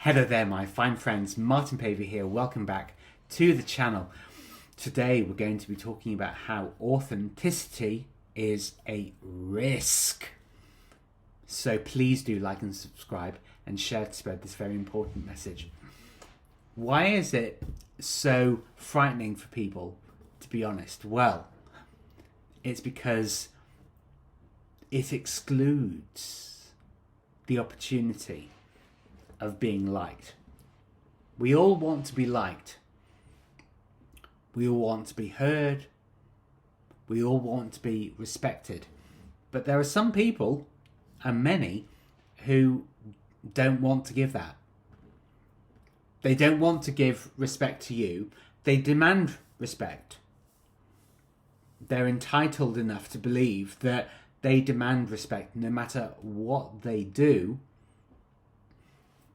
Hello there, my fine friends. Martin Pavey here. Welcome back to the channel. Today we're going to be talking about how authenticity is a risk. So please do like and subscribe and share to spread this very important message. Why is it so frightening for people to be honest? Well, it's because it excludes the opportunity of being liked. We all want to be liked. We all want to be heard. We all want to be respected. But there are some people, and many, who don't want to give that. They don't want to give respect to you. They demand respect. They're entitled enough to believe that they demand respect no matter what they do,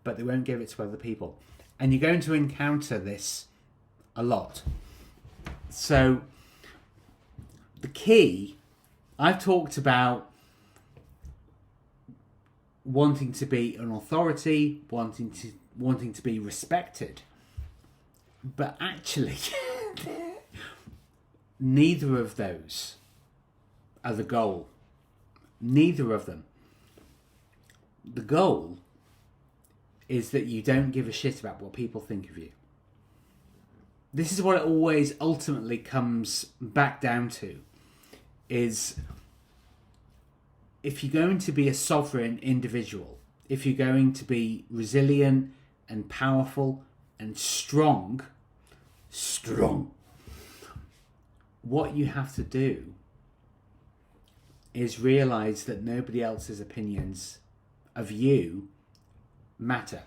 but they won't give it to other people. And you're going to encounter this a lot. So the key, I've talked about wanting to be an authority, wanting to be respected, but actually neither of those are the goal. Neither of them. The goal is that you don't give a shit about what people think of you. This is what it always ultimately comes back down to, is if you're going to be a sovereign individual, if you're going to be resilient and powerful and strong, what you have to do is realize that nobody else's opinions of you matter.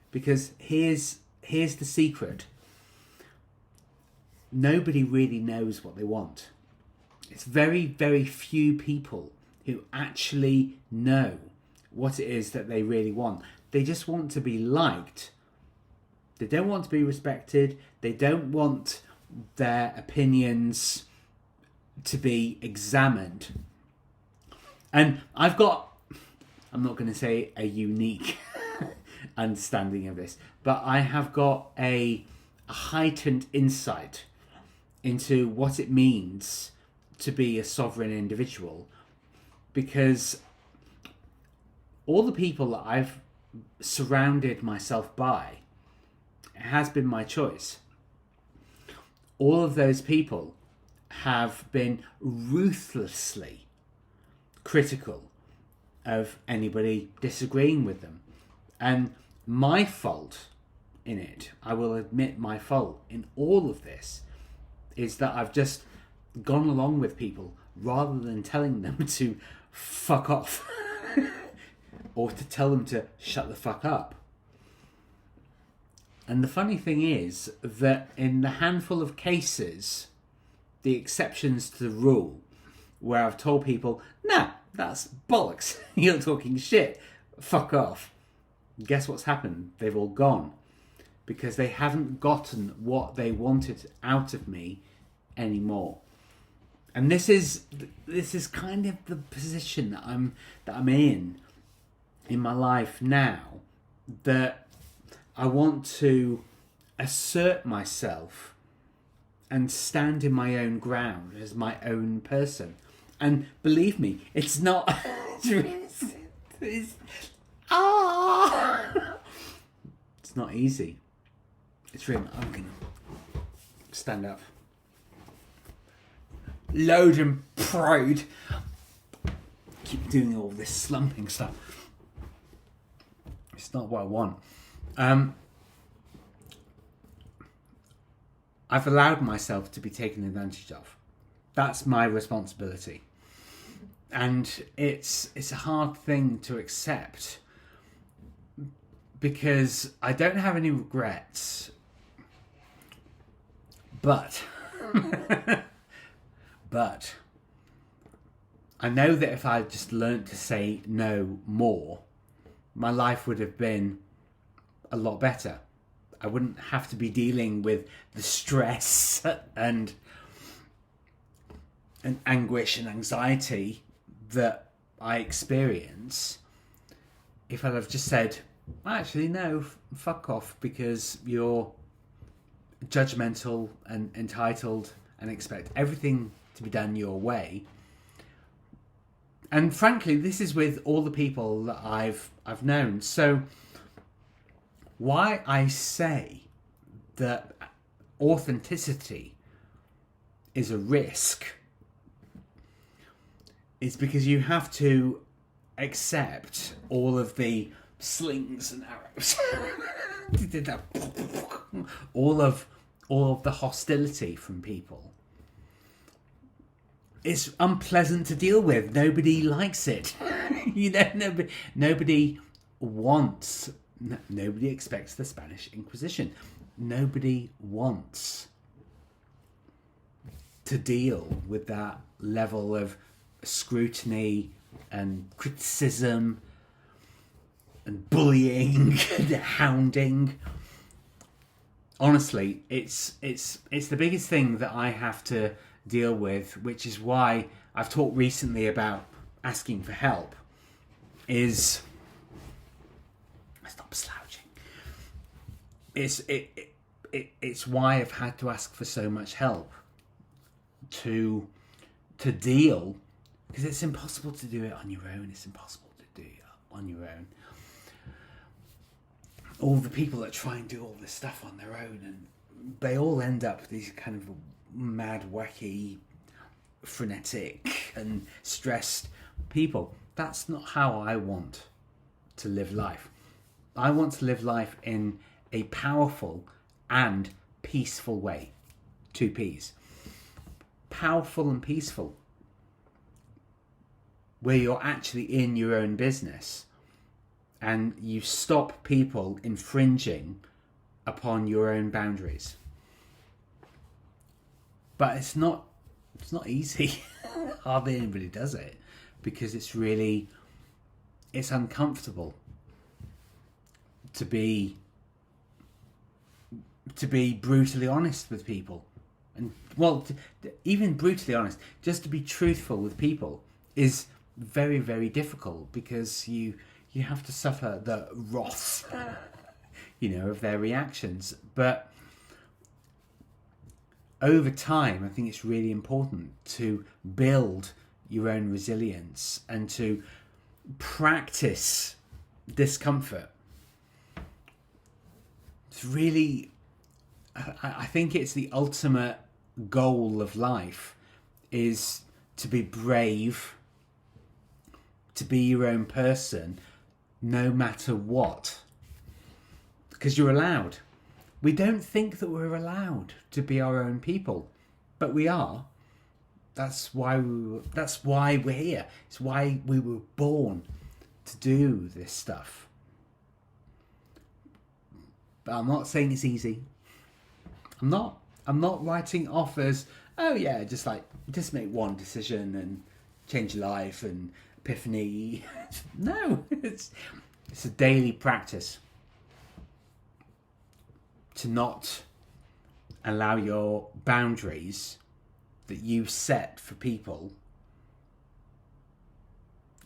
Because here's the secret. Nobody really knows what they want. It's very, very few people who actually know what it is that they really want. They just want to be liked. They don't want to be respected. They don't want their opinions to be examined. And I'm not going to say a unique understanding of this, but I have got a heightened insight into what it means to be a sovereign individual, because all the people that I've surrounded myself by has been my choice. All of those people have been ruthlessly critical of anybody disagreeing with them. And my fault in it, I will admit my fault in all of this, is that I've just gone along with people rather than telling them to fuck off or to tell them to shut the fuck up. And the funny thing is that in the handful of cases, the exceptions to the rule, where I've told people, nah, that's bollocks, you're talking shit, fuck off. Guess what's happened? They've all gone. Because they haven't gotten what they wanted out of me anymore. And this is kind of the position that I'm in my life now, that I want to assert myself and stand in my own ground as my own person. And believe me, it's not it's not easy. It's really, I'm gonna stand up. Load and proud. Keep doing all this slumping stuff. It's not what I want. I've allowed myself to be taken advantage of. That's my responsibility. And it's a hard thing to accept, because I don't have any regrets. But I know that if I just learnt to say no more, my life would have been a lot better. I wouldn't have to be dealing with the stress and anguish and anxiety that I experience if I'd have just said, actually, no, fuck off, because you're judgmental and entitled and expect everything to be done your way. And frankly, this is with all the people that I've known. So why I say that authenticity is a risk is because you have to accept all of the slings and arrows, all of the hostility from people. It's unpleasant to deal with. Nobody likes it. Nobody wants. Nobody expects the Spanish Inquisition. Nobody wants to deal with that level of scrutiny and criticism and bullying and hounding. Honestly, it's the biggest thing that I have to deal with, which is why I've talked recently about asking for help. Is stop slouching. It's why I've had to ask for so much help to deal, because it's impossible to do it on your own. It's impossible to do it on your own. All the people that try and do all this stuff on their own, and they all end up these kind of mad, wacky, frenetic and stressed people. That's not how I want to live life. I want to live life in a powerful and peaceful way. 2 P's. Powerful and peaceful, where you're actually in your own business and you stop people infringing upon your own boundaries. But it's not easy. Hardly anybody does it, because it's uncomfortable to be brutally honest with people. And even brutally honest, just to be truthful with people is very, very difficult, because you have to suffer the wrath, of their reactions. But over time, I think it's really important to build your own resilience and to practice discomfort. It's really, I think it's the ultimate goal of life, is to be brave, to be your own person, no matter what. Because you're allowed. We don't think that we're allowed to be our own people, but we are. That's why we're here. It's why we were born to do this stuff. But I'm not saying it's easy. I'm not writing off as, oh yeah, just make one decision and change your life and epiphany. No, it's a daily practice to not allow your boundaries that you set for people.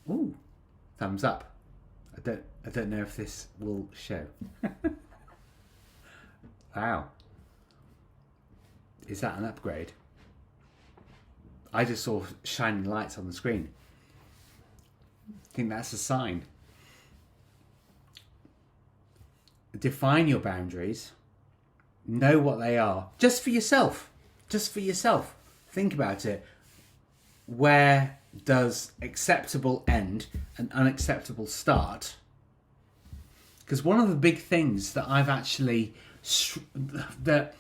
Ooh, thumbs up. I don't know if this will show. Wow. Is that an upgrade? I just saw shining lights on the screen. I think that's a sign. Define your boundaries. Know what they are. Just for yourself. Just for yourself. Think about it. Where does acceptable end and unacceptable start? Because one of the big things that I've actually... that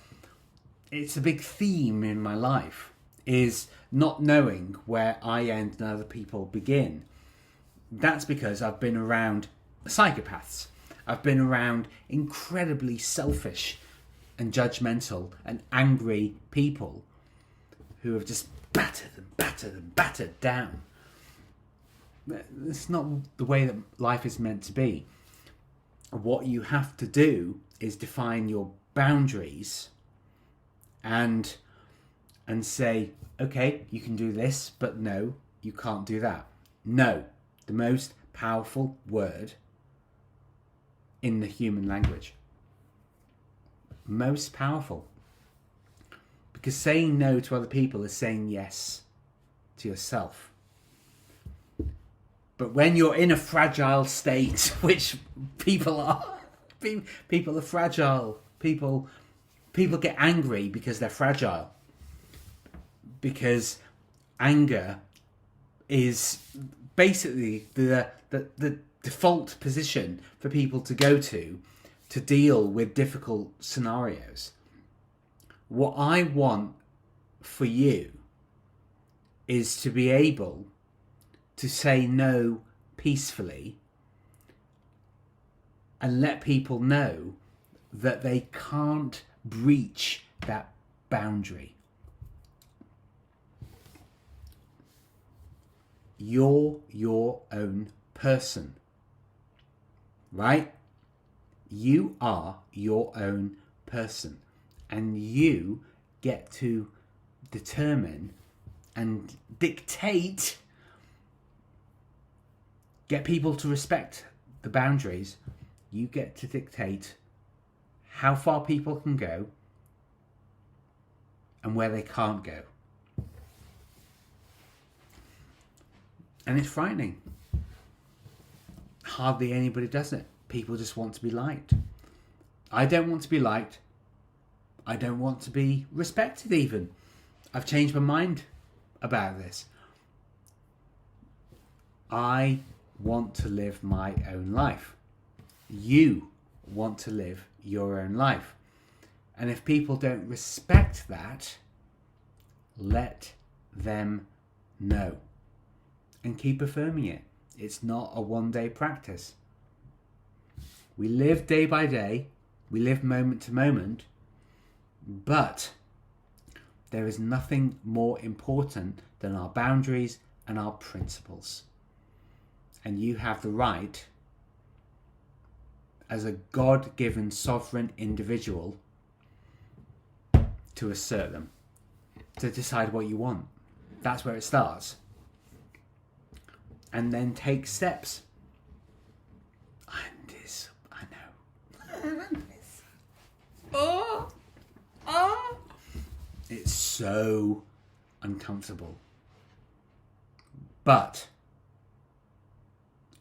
it's a big theme in my life is not knowing where I end and other people begin. That's because I've been around psychopaths. I've been around incredibly selfish and judgmental and angry people who have just battered down. It's not the way that life is meant to be. What you have to do is define your boundaries and say, okay, you can do this, but no, you can't do that. No, the most powerful word in the human language. Most powerful. Because saying no to other people is saying yes to yourself. But when you're in a fragile state, which people are, people are fragile. People get angry because they're fragile. Because anger is basically the default position for people to go to deal with difficult scenarios. What I want for you is to be able to say no peacefully and let people know that they can't breach that boundary. You're your own person, right? You are your own person, and you get to determine and dictate, get people to respect the boundaries. You get to dictate how far people can go and where they can't go. And it's frightening. Hardly anybody does it. People just want to be liked. I don't want to be liked. I don't want to be respected even. I've changed my mind about this. I want to live my own life. You want to live your own life. And if people don't respect that, let them know. And keep affirming it. It's not a one-day practice. We live day by day. We live moment to moment. But there is nothing more important than our boundaries and our principles. And you have the right, as a God-given sovereign individual, to assert them, to decide what you want. That's where it starts. And then take steps. I know. It's so uncomfortable. But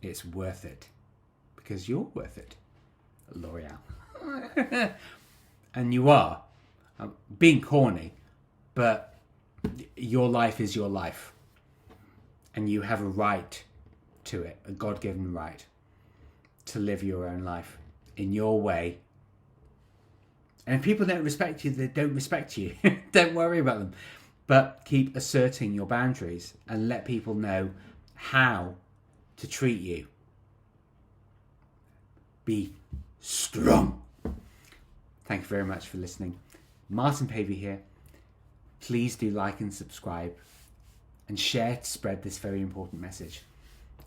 it's worth it. Because you're worth it. L'Oreal. And you are. I'm being corny. But your life is your life. And you have a right to it. A God-given right. To live your own life. In your way. And if people don't respect you, they don't respect you. Don't worry about them. But keep asserting your boundaries and let people know how to treat you. Be strong. Thank you very much for listening. Martin Pavey here. Please do like and subscribe and share to spread this very important message.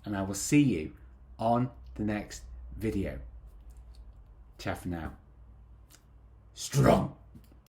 And I will see you on the next video. Ciao for now. Strong.